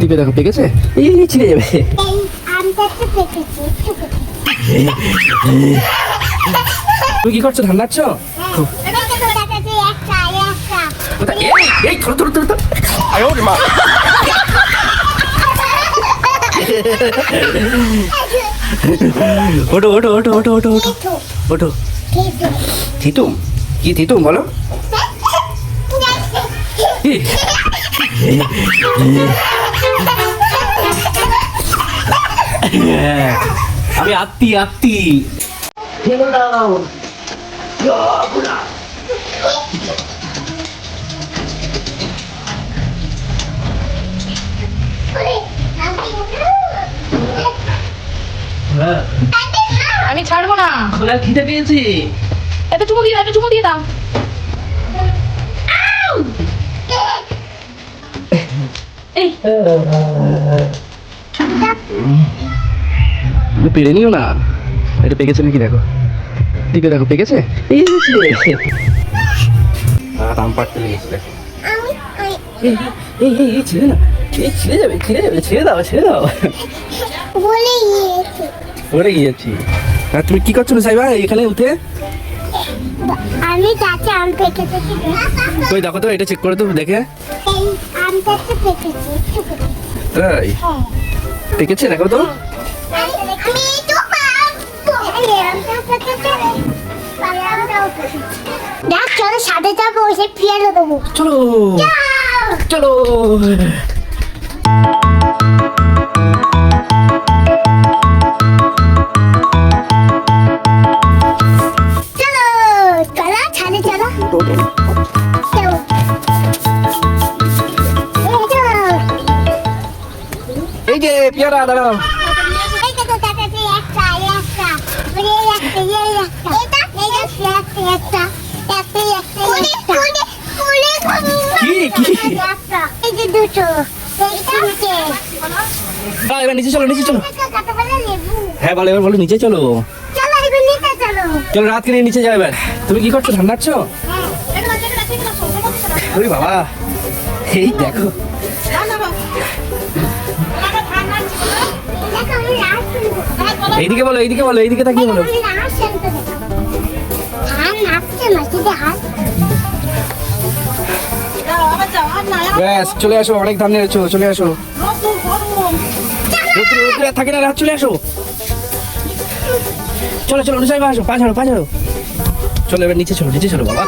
টিপে দেখো পেকেছে, এই ছিঁড়ে যাবে। তুমি কি করছো, ধান নাচ্ছ? এই ধরো ধরো ধরো ধরো। ওঠো ওঠো ওঠো ওঠো ওঠো ওঠো ওঠো। থিতুম, কি থিতুম বলো? কি? আমি আত্মি আত্মি। আমি ছাড়বো না। খিদে পেয়েছি। এত চুমু দিয়ে দাও, এত চুমু দিয়ে দাও। এই পেরে নিও না, এটা পেকেছে নাকি দেখো, টিপে দেখো পেকেছে, এই আম পাড়তে লেগেছে দেখো। এই ছেড়ে না, এই ছিঁড়ে যাবে, ছিঁড়ে যাবে, ছেড়ে দাও ছেড়ে দাও। পড়ে গিয়েছি। আর তুমি কি করছো সাইবা এখানে উঠে? আমি চাচা আম পেকেছে। কই দেখো তো, এটা চেক করে তো দেখে। এই আমটা তো পেকেছে। তাই পেকেছে দেখো তো। আমি তো পাবো। এই আমটা পেকেছে। আমটাও পেকেছে। দেখ চলো সাথে যাবো, সে ফিরে দেবো। চলো চলো। চলো চলো ছাদে চলো। চলো। এই যে পেয়ারা দাঁড়াও। এই তো দেখাচ্ছি একটা। এই যে দুটো। এবার নিচে চলো, নিচে চলো। লেবু। হ্যাঁ বলো, এবার বলো নিচে চলো। চলো এবার নিচে চলো। চলো রাত কিনে নিচে যাও এবার। তুমি কি করছো, ধান নাচ্ছ? ওরে বাবা, এই দেখো। এইদিকে বলো, এইদিকে বলো, এইদিকে তাকিয়ে বলো। ব্যাস চলে আসো, অনেক ধান নিয়েছো, চলে আসো। রোদ্রে আর থাকে না, রাত চলে আসো। চলো চলো, নিচে আসো, পা ঝাড়ো পা ঝাড়ো। চলো এবার নিচে চলো, নিচে চলো বাবা।